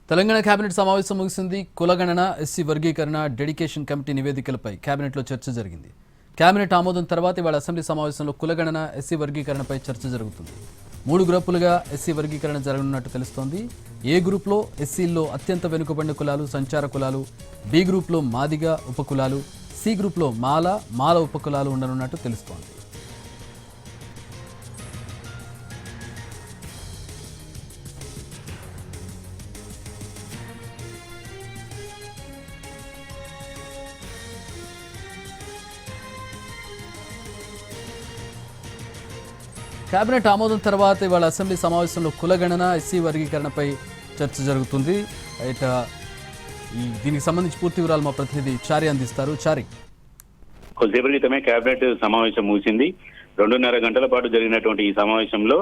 Telangana cabinet సమావేశం ముగిసింది. కులగణన, ఎస్సీ వర్గీకరణ, డెడికేషన్ కమిటీ నివేదికలపై కేబినెట్లో చర్చ జరిగింది. కేబినెట్ ఆమోదం తర్వాత ఇవాళ అసెంబ్లీ సమావేశంలో కులగణన, ఎస్సీ వర్గీకరణపై చర్చ జరుగుతుంది. 3 గ్రూపులుగా ఎస్సీ వర్గీకరణ జరగనున్నట్టు తెలుస్తోంది. ఏ గ్రూప్లో ఎస్సీల్లో అత్యంత వెనుకబడిన కులాలు, సంచార కులాలు, బి గ్రూప్లో మాదిగ ఉపకులాలు, సి గ్రూప్లో మాల ఉపకులాలు ఉండనున్నట్టు తెలుస్తోంది. కేబినెట్ ఆమోదం తర్వాత ఇవాళ అసెంబ్లీ సమావేశంలో కులగణన, ఎస్సీ వర్గీకరణపై చర్చ జరుగుతుంది. దీనికి సంబంధించి పూర్తి వివరాలు మా ప్రతినిధి చారి అందిస్తారు. చారి, కొద్దిసేపటి క్రితమే కేబినెట్ సమావేశం ముగిసింది. 2.5 గంటల పాటు జరిగినటువంటి ఈ సమావేశంలో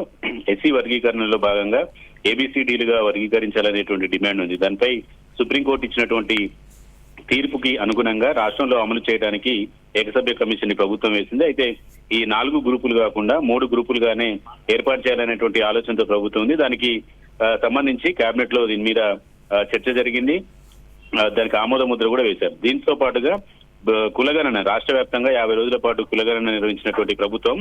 ఎస్సీ వర్గీకరణలో భాగంగా ఏబిసిడీలుగా వర్గీకరించాలనేటువంటి డిమాండ్ ఉంది. దానిపై సుప్రీంకోర్టు ఇచ్చినటువంటి తీర్పుకి అనుగుణంగా రాష్ట్రంలో అమలు చేయడానికి ఏకసభ్య కమిషన్ ని ప్రభుత్వం వేసింది. అయితే ఈ 4 గ్రూపులు కాకుండా 3 గ్రూపులుగానే ఏర్పాటు చేయాలనేటువంటి ఆలోచనతో ప్రభుత్వం ఉంది. దానికి సంబంధించి కేబినెట్ లో దీని మీద చర్చ జరిగింది. దానికి ఆమోద ముద్ర కూడా వేశారు. దీంతో పాటుగా కులగణన రాష్ట్ర వ్యాప్తంగా 50 రోజుల పాటు కులగణన నిర్వహించినటువంటి ప్రభుత్వం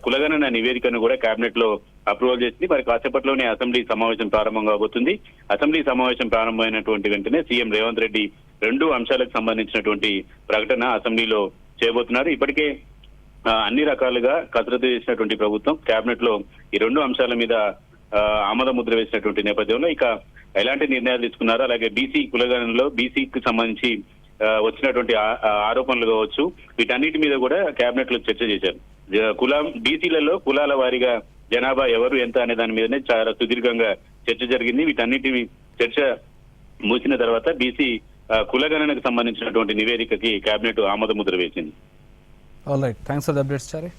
కులగణన నివేదికను కూడా కేబినెట్ లో అప్రూవల్ చేసింది. మరి కాసేపట్లోనే అసెంబ్లీ సమావేశం ప్రారంభం కాబోతుంది. అసెంబ్లీ సమావేశం ప్రారంభమైనటువంటి వెంటనే సీఎం రేవంత్ రెడ్డి 2 అంశాలకు సంబంధించినటువంటి ప్రకటన అసెంబ్లీలో చేయబోతున్నారు. ఇప్పటికే అన్ని రకాలుగా కసరత్తు చేసినటువంటి ప్రభుత్వం కేబినెట్ లో ఈ 2 అంశాల మీద ఆమోద ముద్ర వేసినటువంటి నేపథ్యంలో ఇక ఎలాంటి నిర్ణయాలు తీసుకున్నారో, అలాగే బీసీ కులగణనలో బీసీకి సంబంధించి వచ్చినటువంటి ఆరోపణలు కావచ్చు, వీటన్నిటి మీద కూడా కేబినెట్ లో చర్చ చేశారు. బీసీలలో కులాల వారీగా జనాభా ఎవరు ఎంత అనే దాని మీదనే చాలా సుదీర్ఘంగా చర్చ జరిగింది. వీటన్నిటి చర్చ ముగిసిన తర్వాత బీసీ కులగణనకు సంబంధించినటువంటి నివేదికకి కేబినెట్ ఆమోద ముద్ర వేసింది. All right, thanks for the updates Chari.